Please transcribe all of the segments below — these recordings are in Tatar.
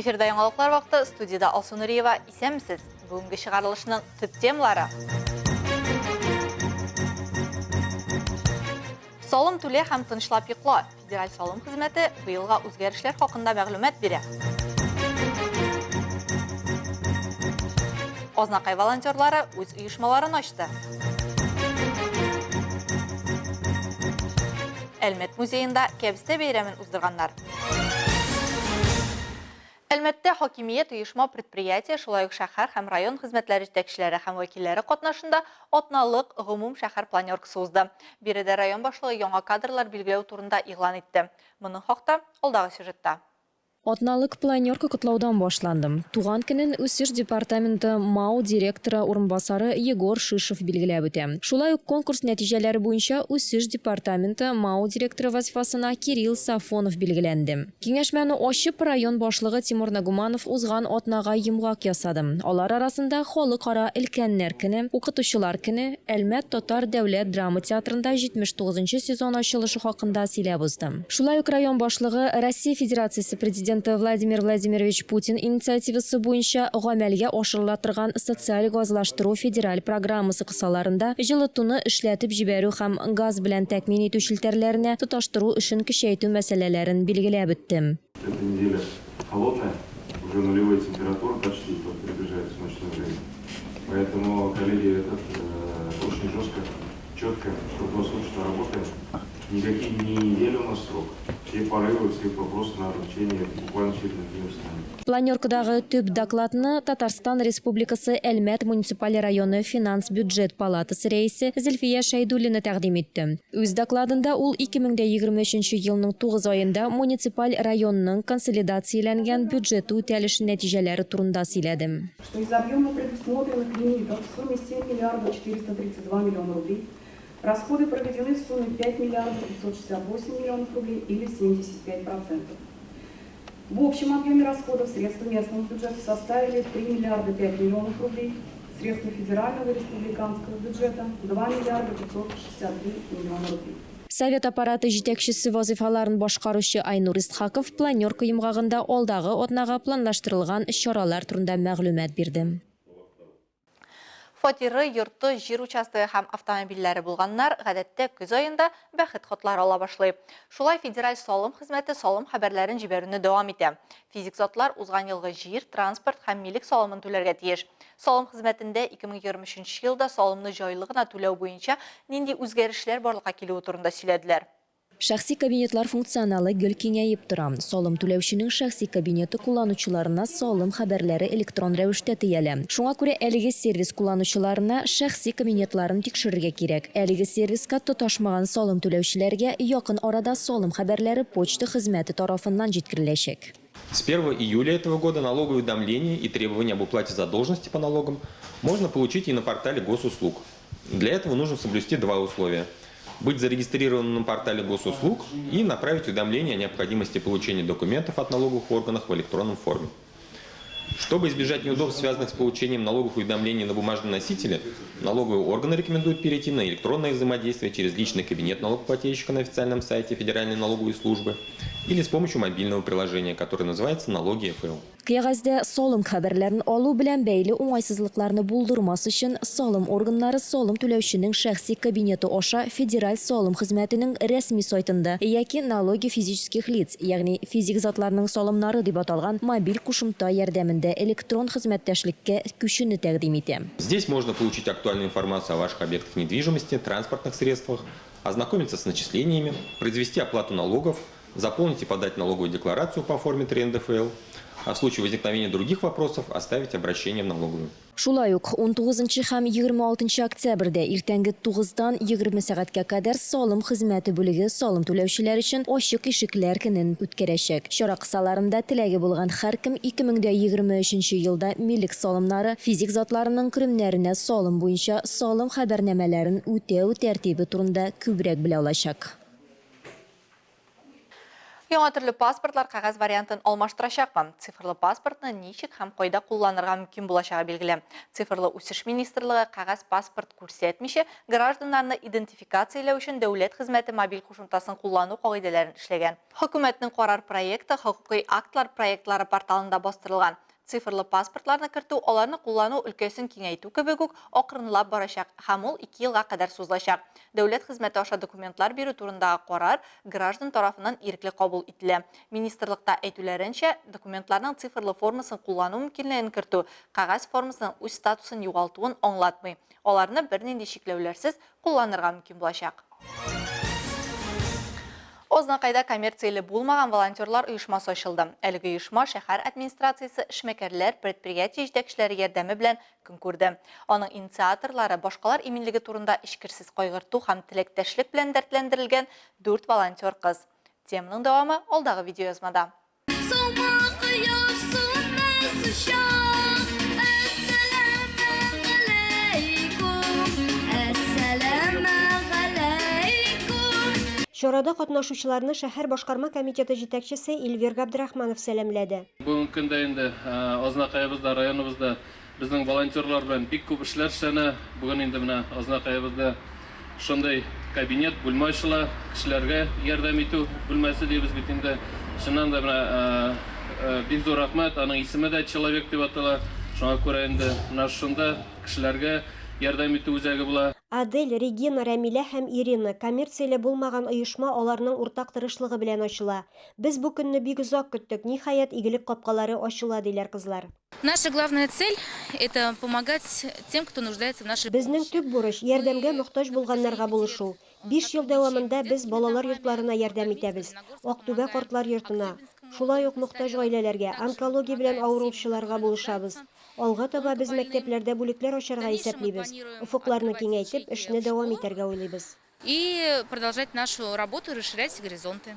Эфирда яңалыклар вакыты, студияда Алсу Нуриева. Исәнмесез? Бүгенге чыгарылышның төп темалары. Салым түле һәм тынычлап йокла. Федераль салым хезмәте быелга үзгәрешләр хакында мәгълүмат бирә. Азнакай волонтерлары үз оешмаларын ачты. Әлмәт музейында кәбестә бәйрәмен уздырганнар. Әлмәттә хакимият оешма предприятие, шулай ук шәһәр һәм район хезмәтләре җитәкчеләре һәм вәкилләре катнашында атналык гомум шәһәр планеркасы узды. Биредә район башлыгы яңа кадрлар билгеләү турында игълан итте. Моның хакта алдагы сюжетта. Атналык планерка котлаудан башландым. Туган көнен үсеш департаменты МАУ директоры урынбасары Егор Шишев билгеләп үтә. Шулай ук конкурс нәтиҗәләре буенча үсеш департаменты МАУ директоры вазифасына Кирилл Сафонов билгеләнде. Киңәшмәне ачып район башлыгы Тимур Нагуманов узган атнага йомгак ясады. Алар арасында халыкара өлкәннәр көне, укытучылар көне, Әлмәт татар дәүләт драма театрында 79-нчы сезон ачылышы хакында сөйләп узды. Шулай ук район башлыгы Россия Федерациясе президенты Владимир Владимирович Путин инициативасы буенча гамәлгә ашырыла торган социаль газлаштыру федераль программасы кысаларында җылытуны эшләтеп җибәрү һәм газ белән тәэмин итү челтәрләренә тоташтыру эшен көчәйтү мәсьәләләрен билгеләп үттем. Эта неделя холодная, уже нулевая температура почти приближается к ночному времени. Поэтому, коллеги, очень жестко, четко, чтобы вас что работаем. Никакие не недели у нас срок. Все порывы, все вопросы на обучение буквально через неделю станет. Планеркадагы төп докладны Татарстан Республикасы Әлмәт муниципаль районы финанс бюджет палатасы рәисе Зөлфия Шәйдуллина тәкъдим итте. Үз докладында ул 2023 елның 9 аенда муниципаль районның консолидацияләнгән бюджеты үтәлеше нәтиҗәләре турында сөйләде. Что из объема предусмотренных лимитов в сумме 7 миллиардов 432 миллиона рублей расходы проведены в сумме 5 миллиардов 568 миллионов рублей или 75%. В общем объеме расходов средства местного бюджета составили 3 миллиарда 5 миллионов рублей, средства федерального и республиканского бюджета 2 миллиарда 563 миллиона рублей. Совет аппараты җитәкчесе вазифаларын башкаручы Айнур Исхаков планерка йомгагында алдагы атнага планлаштырылган чаралар турында мәгълүмат бирде. Фатиры, йорты, жир участогы һәм автомобильләре булганнар гадәттә көз аенда бәхет хатлар ала башлый. Шулай федераль салым хезмәте салым хәбәрләрен җибәрүне дәвам итә. Физик затлар узган елгы җир, транспорт һәм милек салымын түләргә тиеш. Салым хезмәтендә 2023 елда салымны җайлы гына түләү буенча нинди үзгәрешләр барлыкка килүе турында сөйләделәр. Шәхси кабинетлар функционалы гел киңәеп тора. Салым түләүченең шәхси кабинеты кулланучыларына салым хәбәрләре электрон рәвештә тиялә. Шуңа күрә әлеге сервис кулланучыларына шәхси кабинетларын тикшерергә кирәк. Әлеге сервиска тоташмаган салым түләүчеләргә якын арада салым хәбәрләре почта хезмәте тарафыннан җиткереләчәк. С 1 июля этого года налоговые уведомления и требования об уплате задолженности по налогам можно получить и на портале госуслуг. Для этого нужно соблюсти два условия. Быть зарегистрированным на портале госуслуг и направить уведомление о необходимости получения документов от налоговых органов в электронном форме. Чтобы избежать неудобств, связанных с получением налоговых уведомлений на бумажном носителе, налоговые органы рекомендуют перейти на электронное взаимодействие через личный кабинет налогоплательщика на официальном сайте Федеральной налоговой службы или с помощью мобильного приложения, которое называется «Налоги ФЛ». Кәгазьдә салым хәбәрләрен алу белән бәйле уңайсызлыкларны булдырмас өчен салым органнары салым түләүченең шәхси кабинеты аша федераль салым хезмәтенең рәсми сайтында яки налоги физических лиц, ягъни физик затларның салымнары дип аталган мобиль кушымта ярдәмендә электрон хезмәттәшлеккә күчүне тәкъдим итә. Здесь можно получить актуальную информацию о ваших объектах недвижимости, транспортных средствах, ознакомиться с начислениями, произвести оплату налогов, заполнить и подать налоговую декларацию по форме 3 НДФЛ, а в случае возникновения других вопросов оставить обращение в налоговую. Шулай ук 19 һәм 26 октябрьдә иртәнге 9-дан 20 сәгатькә кадәр салым хезмәте бүлеге салым түләүчеләр өчен ачык ишекләр көнен үткәрәчәк. Чара кысаларында теләге булган һәркем 2023 елда милек салымнары, физик затларының керемнәренә салым буенча салым хәбәрнамәләрен үтәү тәртибе турында күбрәк белә алачак. Яңа төрле паспортлар кагаз вариантын алмаштырачакмы? Цифрлы паспортны ничек һәм кайда кулланырга мөмкин булачагы билгеле. Цифрлы үсеш министрлыгы кагаз паспорт күрсәтмичә гражданнарны идентификацияләү өчен дәүләт хезмәте мобиль кушымтасын куллану кагыйдәләрен эшләгән. Хөкүмәтнең карар проекты хокукый актлар проектлары порталында бастырылган. Цифрлы паспортларны кертү, аларны куллану өлкәсен киңәйтү кебек үк акрынлап барачак һәм ул 2 елга кадәр сузылачак. Дәүләт хезмәте аша документлар бирү турындагы карар граждан тарафыннан ирекле кабул ителә. Министрлыкта әйтүләренчә, документларның цифрлы формасын куллану мөмкинлеген кертү кагаз формасының үз статусын югалтуын аңлатмый. Аларны бернинди шикләүләрсез кулланырга мөмкин булачак. Ознакайда коммерцияле булмаган волонтерлар оешмасы ачылды. Әлеге оешма шәһәр администрациясе эшмәкәрләр, предприятие җитәкчеләре ярдәме белән көн күрде. Аның инициаторлары башкалар иминлеге турында ичкерсез кайгырту һәм теләктәшлек белән дәртләндерелгән 4 волонтер кыз. Теманың дәвамы алдагы видеоязмада. Чарада катнашучыларны шәһәр башкарма комитеты җитәкчесе Эльвир Габдрахманов сәламләде. Бүгенге көндә инде Азнакаебызда, районыбызда безнең волонтерлар белән бик күп эшләр эшләнә. Бүген инде менә Азнакаебызда шундый кабинет бүлмә ачыла, кешеләргә ярдәм итү бүлмәсе дибез бит инде. Шуннан да менә бик зур рәхмәт, аның исеме дә человек дип атала. Шуңа күрә инде менә шунда кешеләргә ярдәм итү үзәге була. Адель, Регина, Рамиля һәм Ирина коммерцияле булмаган оешма аларның уртак тырышлыгы белән ачыла. Без бу көнне бик озак көттек, ниһаять игелек капкалары ачыла диләр кызлар. Наша главная цель – это помогать тем, кто нуждается в нашей помощи. Безнең төп бурыч ярдәмгә мохтаҗ булганнарга булышу. 5 ел дәвамында без балалар йортларына ярдәм итәбез. Актүбә картлар йортына, шулай ук мохтаҗ гаиләләргә, онкология белән авыручыларга булышабыз. Алга таба без мәктәпләрдә бүлекләр ачарга исәплибез. Уфукларны киңәйтеп, эшне дәвам итәргә уйлыйбыз. И продолжать нашу работу, расширять горизонты.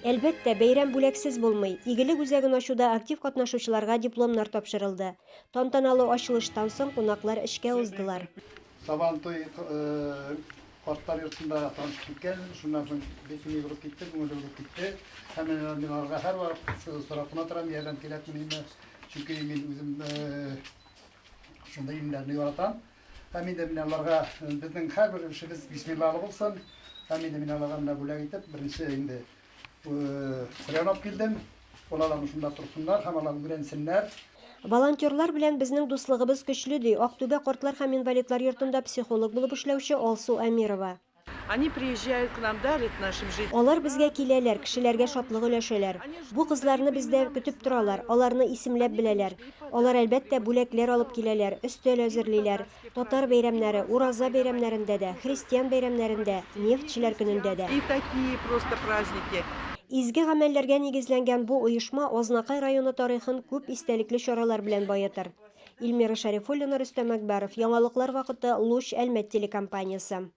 Әлбәттә, бәйрәм бүләксез булмый. Игелек үзәген ачуда актив катнашучыларга дипломнар тапшырылды. Тантаналы ачылыштан соң кунаклар эшкә уздылар. Сабантой картлар йортында танышып киткән, шуннан соң бесене булып китте, күңеле булып китте. Һәм мин аларга һәрвакыт сорап кына торам, ярдәм кирәкме инде. Чөнки мин үзем шундай имләрне яратам. Һәм инде мин аларга безнең һәрбер эшебез бисмиллаһ булсын. Һәм инде мин аларга бүләк итеп, беренче инде сыйлап килдем. Аларны шунда турсыннар, һәм алар гүрәнсеннәр. Волонтерлар белән безнең дуслыгыбыз көчле ди. Актүбә картлар һәм инвалидлар йортында психолог булып эшләүче Алсу Әмирова. Они приезжают к нам, дарят нашим жителям. Алар безгә киләләр, кешеләргә шатлык өләшәләр. Бу кызларны бездә көтеп торалар, аларны исемләп беләләр. Алар әлбәттә бүләкләр алып киләләр, өстәл әзерлиләр. Татар бәйрәмнәре, ураза бәйрәмнәрендә дә, христиан бәйрәмнәрендә, нефтчеләр көнендә дә. И такие просто праздники. Изге гамәлләргә нигезләнгән бу оешма Азнакай районы тарихын күп истәлекле чаралар белән баетыр. Илмира Шәрифуллина, Рөстәм Әкбәров, Яңалыклар вакыты, Луч Әлмәт телекомпаниясе.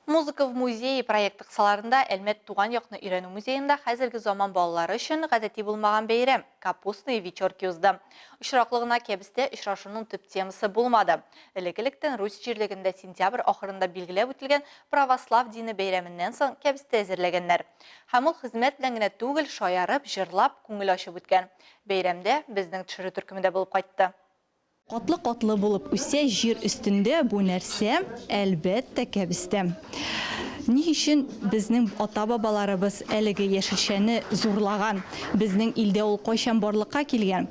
Музыка в музее проекты кысаларында Әлмәт туган якны өйрәнү музейында хәзерге заман балалары өчен гадәти булмаган бәйрәм капустные вечерки узды. Очраклыгына кәбестә очрашуның төп темасы булмады. Элекелектән Русь җирлегендә сентябрь ахырында билгеләп үтелгән православ дине бәйрәменнән соң кәбестә әзерләгәннәр. Һәм ул хезмәт белән генә түгел, шаярып, җырлап, күңел ачып үткән. Бәйрәмдә безнең төшерү төркемендә булып кайтты. Катлы-катлы булып үсә җир өстендә бу нәрсә әлбәттә кәбестә. Ни өчен безнең ата-бабаларыбыз әлеге яшелчәне зурлаган? Безнең илдә ул кайчан барлыкка килгән?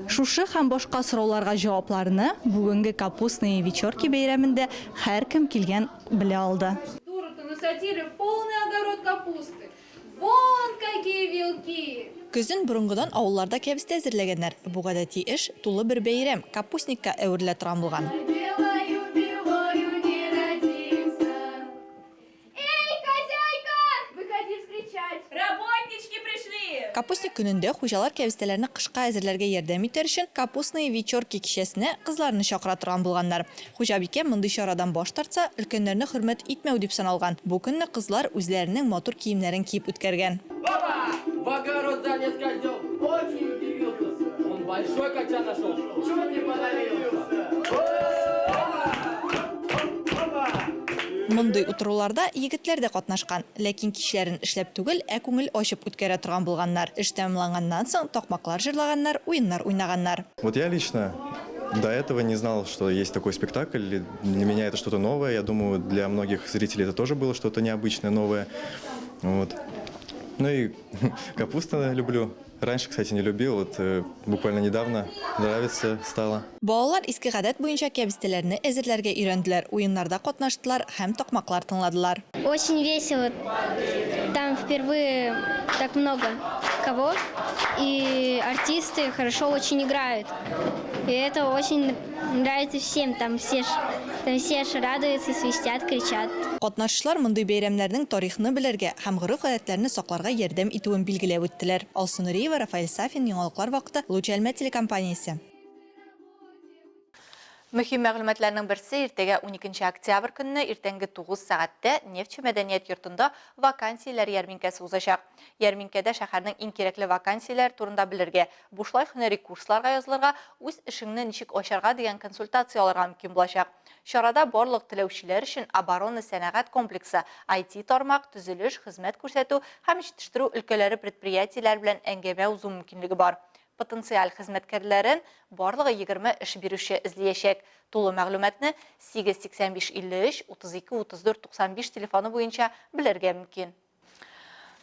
Шушы һәм башка сорауларга җавапларны бүгенге капустные вечерки бәйрәмендә һәркем килгән белә алды. Насадили полный огород капусты. Вон какие вилки! Көзен борынгыдан авылларда кәбестә әзерләгәннәр. Бу гадәти эш тулы бер бәйрәм, капустникка әверелә торган булган. Капустник көнендә хуҗалар кәбестәләрне кышка әзерләргә ярдәм итәр өчен капустные вечерки кичәсенә кызларны чакыра торган булганнар. Хуҗабикә мондый чарадан баш тартса, өлкәннәрне хөрмәт итмәү дип саналган. Бу көнне кызлар үзләренең матур киемнәрен киеп үткәргән. В огород залез козел, очень удивился. Он большой качан нашел, чуть не подавился. Мондый утыруларда егетләр дә катнашкан, ләкин кичләрен эшләп түгел, ә күңел ачып үткәрә торган булганнар. Эш тәмамланганнан соң токмаклар җырлаганнар, уеннар уйнаганнар. Вот я лично до этого не знал, что есть такой спектакль. Для меня это что-то новое. Я думаю, для многих зрителей это тоже было что-то необычное, новое. Вот. Ну и капусту люблю. Раньше, кстати, не любил. Вот буквально недавно нравится стало. Балалар иске гадәт буенча кәбестәләрне әзерләргә өйрәнделәр, уеннарда катнаштылар һәм токмаклар тыңладылар. Очень весело. Там впервые так много кого. И артисты хорошо очень играют. И это очень нравится всем. Там все радуются, свистят, кричат. Катнашучылар мондый бәйрәмнәрнең тарихны белергә һәм гореф-гадәтләрне сакларга ярдәм итүен билгеләп үттеләр. Алсу Нуриева, Рафаэль Сафин, Яңалыклар вакыты, Луч Әлмәт телекомпаниясе. Мөһим мәгълүматларның берсе иртәгә 12 октябрь көнне иртәнге 9 сәгатьтә Нефтче мәдәният йортында вакансияләр ярминкәсе узачак. Ярминкәдә шәһәрнең иң кирәкле вакансияләр турында белергә, бушлай һөнәри курсларга язылырга, үз эшеңне ничек ачарга дигән консультацияларга мөмкин булачак. Чарада барлык теләүчеләр өчен оборона сәнәгать комплексы, IT тармак, төзелеш, хезмәт күрсәтү һәм җитештерү өлкәләре предприятиеләр белән әңгәмә узу мөмкинлеге бар. Потенциаль хезмәткәрләрен барлыгы 20 эш бирүче эзләячәк. Тулы мәгълүматны 885 53 32 34 95 телефоны буенча белергә мөмкин.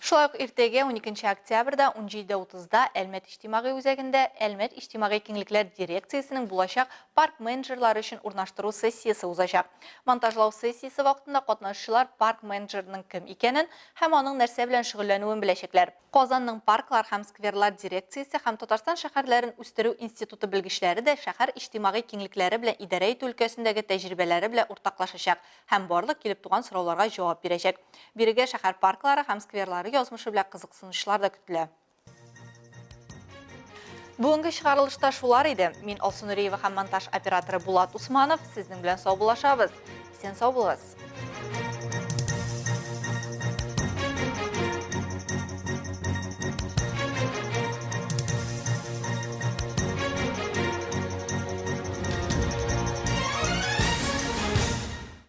Шулай ук иртәгә 12 октябрьдә 17:30-да Әлмәт иҗтимагый үзәгендә Әлмәт иҗтимагый киңлекләр дирекциясенең булачак парк менеджерлары өчен урнаштыру сессиясе узачак. Монтажлау сессиясе вакытында катнашучылар парк менеджерының кем икәнен һәм аның нәрсә белән шөгыльләнүен беләчәкләр. Казанның парклар һәм скверлар дирекциясе һәм Татарстан шәһәрләрен үстерү институты белгечләре дә шәһәр иҗтимагый киңлекләре белән идарә итү өлкәсендәге тәҗрибәләре белән уртаклашачак һәм барлык килеп туган сорауларга җавап бирәчәк. Бирегә шәһәр парклары һәм скверлары язмышы белән кызыксынучылар да көтелә. Бүгенге чыгарылышта шулар иде. Мин Алсу Нуриева һәм монтаж операторы Булат Усманов сезнең белән сау булашабыз. Сен сау булыгыз.